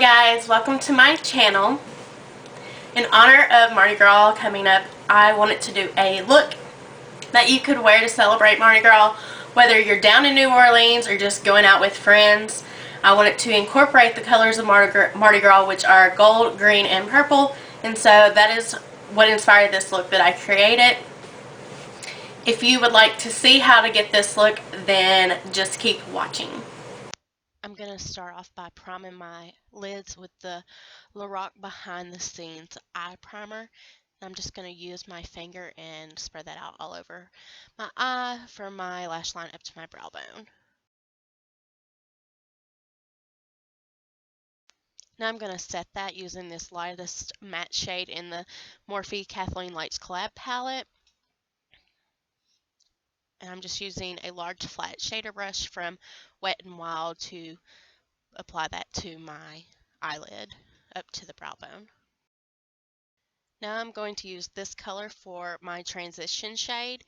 guys, welcome to my channel. In honor of Mardi Gras coming up, I wanted to do a look that you could wear to celebrate Mardi Gras, whether you're down in New Orleans or just going out with friends. I wanted to incorporate the colors of Mardi Gras, which are gold, green, and purple, and so that is what inspired this look that I created. If you would like to see how to get this look, then just keep watching. I'm going to start off by priming my lids with the Lorac Behind the Scenes Eye Primer. I'm just going to use my finger and spread that out all over my eye from my lash line up to my brow bone. Now I'm going to set that using this lightest matte shade in the Morphe KathleenLights Palette. And I'm just using a large flat shader brush from Wet n Wild to apply that to my eyelid up to the brow bone. Now I'm going to use this color for my transition shade,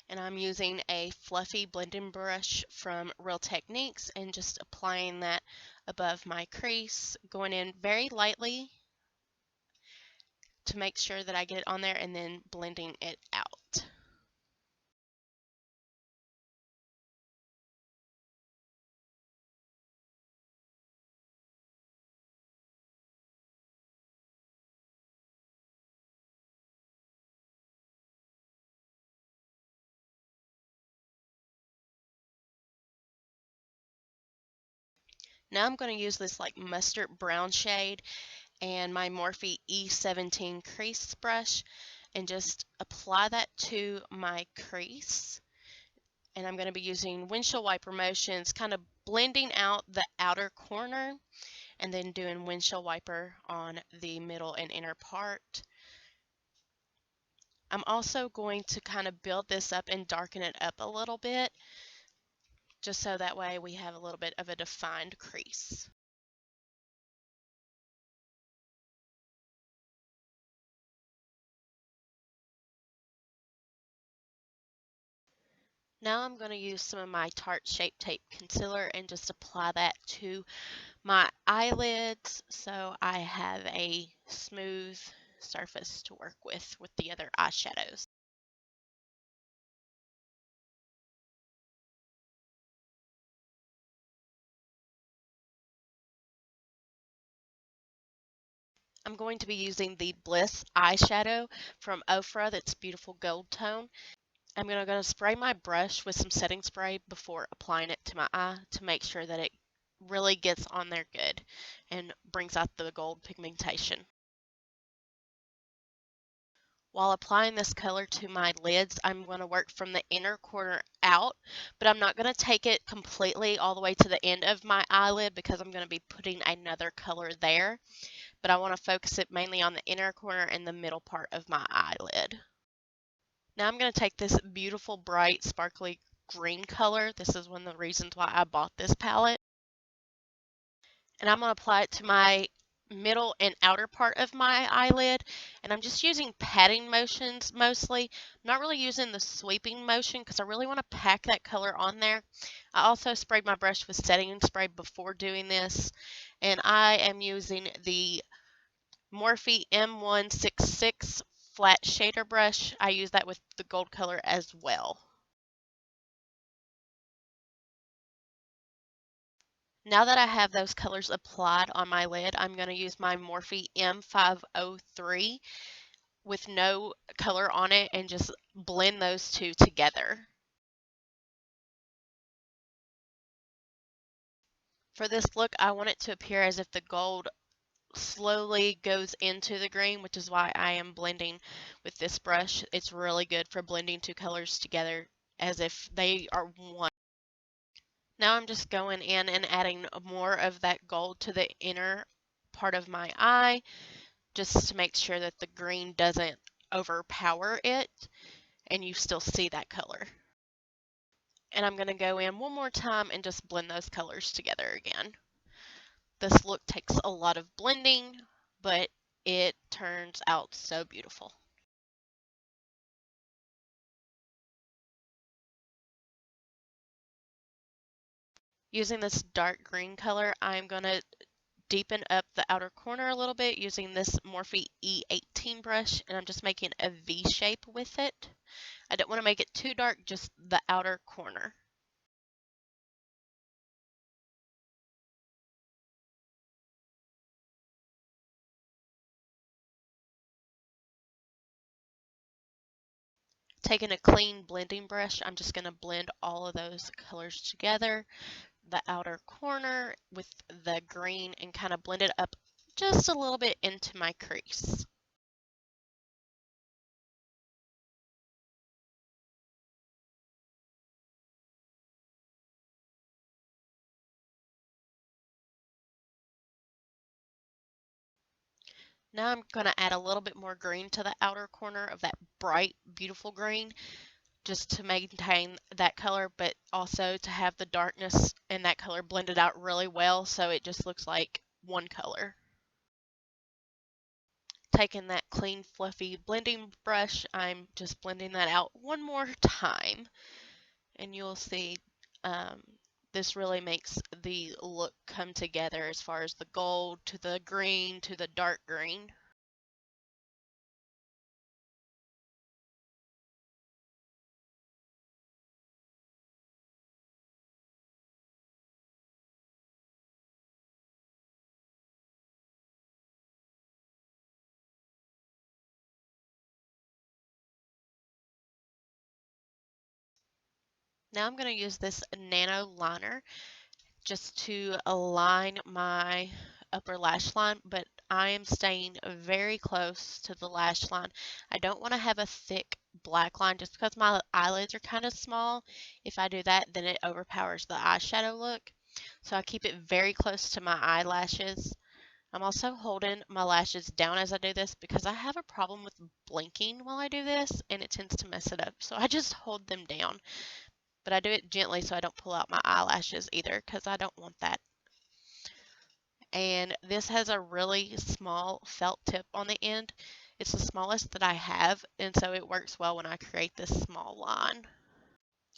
and I'm using a fluffy blending brush from Real Techniques and just applying that above my crease, going in very lightly to make sure that I get it on there and then blending it out. Now I'm going to use this like mustard brown shade and my Morphe E17 crease brush and just apply that to my crease. And I'm going to be using windshield wiper motions, kind of blending out the outer corner and then doing windshield wiper on the middle and inner part. I'm also going to kind of build this up and darken it up a little bit, just so that way we have a little bit of a defined crease. Now I'm going to use some of my Tarte Shape Tape Concealer and just apply that to my eyelids so I have a smooth surface to work with the other eyeshadows. I'm going to be using the Bliss eyeshadow from Ofra, that's beautiful gold tone. I'm going to spray my brush with some setting spray before applying it to my eye to make sure that it really gets on there good and brings out the gold pigmentation. While applying this color to my lids, I'm going to work from the inner corner out, but I'm not going to take it completely all the way to the end of my eyelid because I'm going to be putting another color there. But I want to focus it mainly on the inner corner and the middle part of my eyelid. Now I'm going to take this beautiful, bright, sparkly green color. This is one of the reasons why I bought this palette. And I'm going to apply it to my middle and outer part of my eyelid, and I'm just using patting motions mostly. I'm not really using the sweeping motion because I really want to pack that color on there. I also sprayed my brush with setting spray before doing this, and I am using the Morphe M166 flat shader brush. I use that with the gold color as well. Now that I have those colors applied on my lid, I'm going to use my Morphe M503 with no color on it and just blend those two together. For this look, I want it to appear as if the gold slowly goes into the green, which is why I am blending with this brush. It's really good for blending two colors together as if they are one. Now I'm just going in and adding more of that gold to the inner part of my eye, just to make sure that the green doesn't overpower it and you still see that color. And I'm going to go in one more time and just blend those colors together again. This look takes a lot of blending, but it turns out so beautiful. Using this dark green color, I'm going to deepen up the outer corner a little bit using this Morphe E18 brush, and I'm just making a V shape with it. I don't want to make it too dark, just the outer corner. Taking a clean blending brush, I'm just going to blend all of those colors together, the outer corner with the green, and kind of blend it up just a little bit into my crease. Now I'm going to add a little bit more green to the outer corner of that bright, beautiful green, just to maintain that color, but also to have the darkness and that color blended out really well, so it just looks like one color. Taking that clean, fluffy blending brush, I'm just blending that out one more time, and you'll see this really makes the look come together as far as the gold to the green to the dark green. Now I'm going to use this Nano liner just to align my upper lash line, but I am staying very close to the lash line. I don't want to have a thick black line just because my eyelids are kind of small. If I do that, then it overpowers the eyeshadow look. So I keep it very close to my eyelashes. I'm also holding my lashes down as I do this because I have a problem with blinking while I do this and it tends to mess it up. So I just hold them down. But I do it gently so I don't pull out my eyelashes either because I don't want that. And this has a really small felt tip on the end. It's the smallest that I have, and so it works well when I create this small line.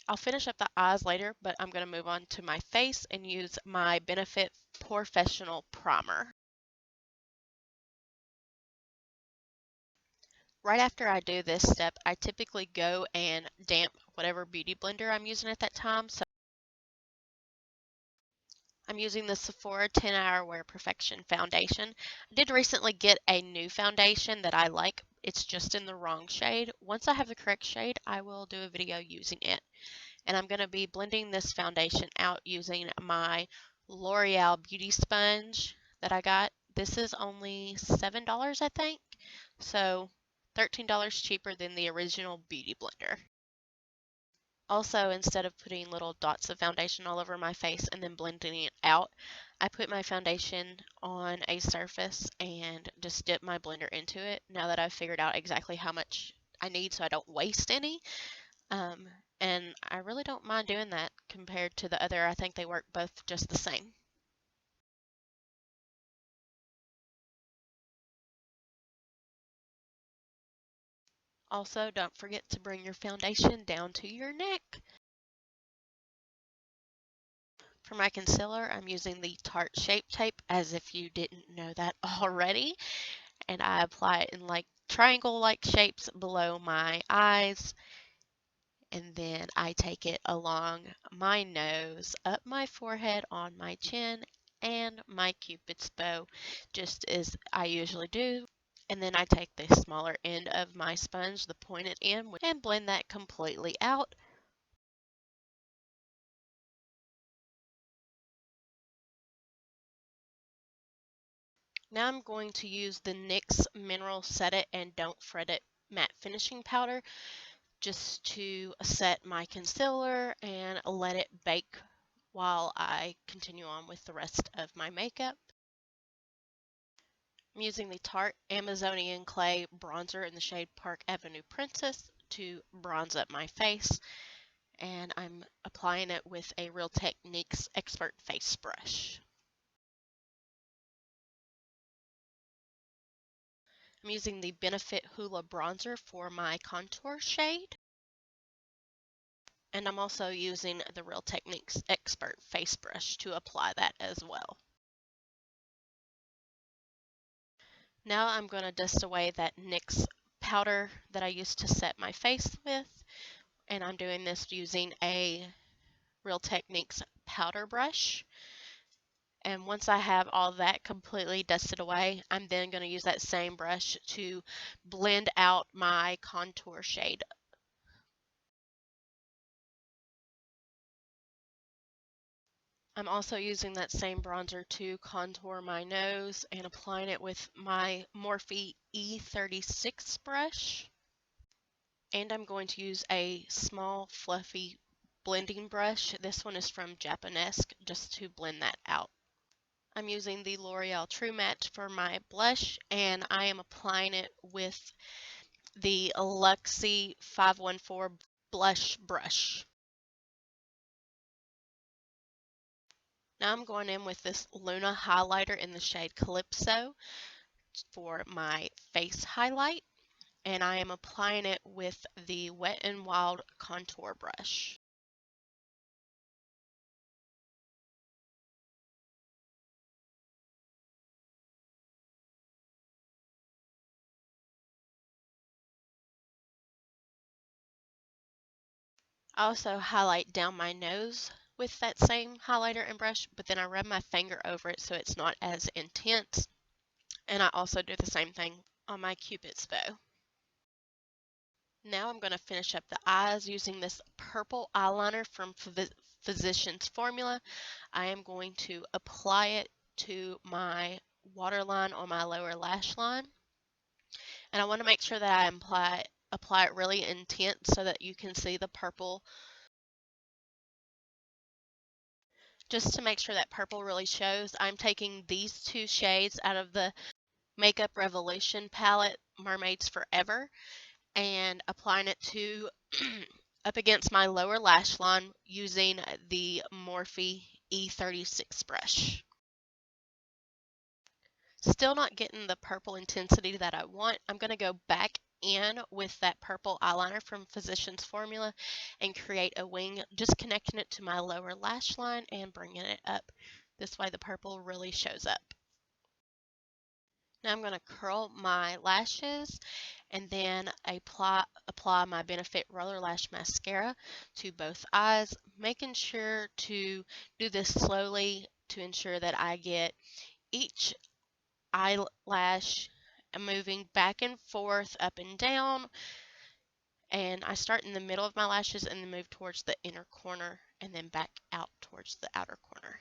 I'll finish up the eyes later, but I'm going to move on to my face and use my Benefit POREfessional primer. Right after I do this step, I typically go and damp whatever beauty blender I'm using at that time. So I'm using the Sephora 10-Hour Wear Perfection foundation. I did recently get a new foundation that I like. It's just in the wrong shade. Once I have the correct shade, I will do a video using it. And I'm going to be blending this foundation out using my L'Oreal Beauty Sponge that I got. This is only $7, I think. So $13 cheaper than the original Beauty Blender. Also, instead of putting little dots of foundation all over my face and then blending it out, I put my foundation on a surface and just dip my blender into it now that I've figured out exactly how much I need so I don't waste any. And I really don't mind doing that compared to the other. I think they work both just the same. Also, don't forget to bring your foundation down to your neck. For my concealer, I'm using the Tarte Shape Tape, as if you didn't know that already. And I apply it in like triangle-like shapes below my eyes. And then I take it along my nose, up my forehead, on my chin, and my Cupid's bow, just as I usually do. And then I take the smaller end of my sponge, the pointed end, and blend that completely out. Now I'm going to use the NYX Mineral Set It and Don't Fret It matte finishing powder just to set my concealer and let it bake while I continue on with the rest of my makeup. I'm using the Tarte Amazionian Clay Bronzer in the shade Park Avenue Princess to bronze up my face, and I'm applying it with a Real Techniques Expert Face Brush. I'm using the Benefit Hoola Bronzer for my contour shade. And I'm also using the Real Techniques Expert Face Brush to apply that as well. Now I'm going to dust away that NYX powder that I used to set my face with, and I'm doing this using a Real Techniques powder brush. And once I have all that completely dusted away, I'm then going to use that same brush to blend out my contour shade. I'm also using that same bronzer to contour my nose and applying it with my Morphe E36 brush. And I'm going to use a small fluffy blending brush. This one is from Japanesque, just to blend that out. I'm using the L'Oreal True Matte for my blush, and I am applying it with the Luxie 514 blush brush. Now I'm going in with this Luna highlighter in the shade Calypso for my face highlight, and I am applying it with the Wet n Wild contour brush. I also highlight down my nose with that same highlighter and brush, but then I rub my finger over it so it's not as intense. And I also do the same thing on my Cupid's bow. Now I'm going to finish up the eyes using this purple eyeliner from Physicians Formula. I am going to apply it to my waterline on my lower lash line. And I want to make sure that I apply it really intense so that you can see the purple. Just to make sure that purple really shows, I'm taking these two shades out of the Makeup Revolution palette, Mermaids Forever, and applying it to up against my lower lash line using the Morphe E36 brush. Still not getting the purple intensity that I want. I'm going to go back in with that purple eyeliner from Physicians Formula and create a wing, just connecting it to my lower lash line and bringing it up. This way the purple really shows up. Now I'm going to curl my lashes and then apply my Benefit Roller Lash Mascara to both eyes, making sure to do this slowly to ensure that I get each eyelash moving back and forth, up and down. And I start in the middle of my lashes and then move towards the inner corner and then back out towards the outer corner.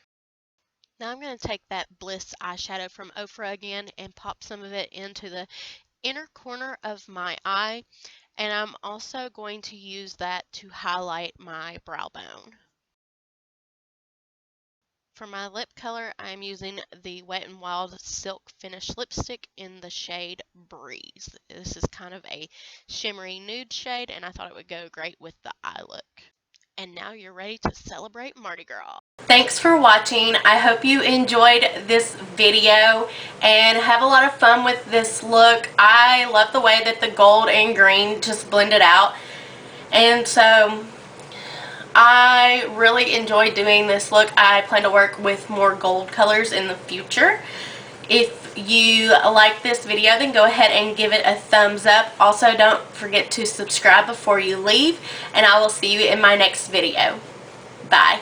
Now I'm going to take that Bliss eyeshadow from Ofra again and pop some of it into the inner corner of my eye, and I'm also going to use that to highlight my brow bone. For my lip color, I'm using the Wet n Wild Silk Finish Lipstick in the shade Breeze. This is kind of a shimmery nude shade, and I thought it would go great with the eye look. And now you're ready to celebrate Mardi Gras. Thanks for watching. I hope you enjoyed this video and have a lot of fun with this look. I love the way that the gold and green just blended out. And so I really enjoyed doing this look. I plan to work with more gold colors in the future. If you like this video, then go ahead and give it a thumbs up. Also, don't forget to subscribe before you leave, and I will see you in my next video. Bye.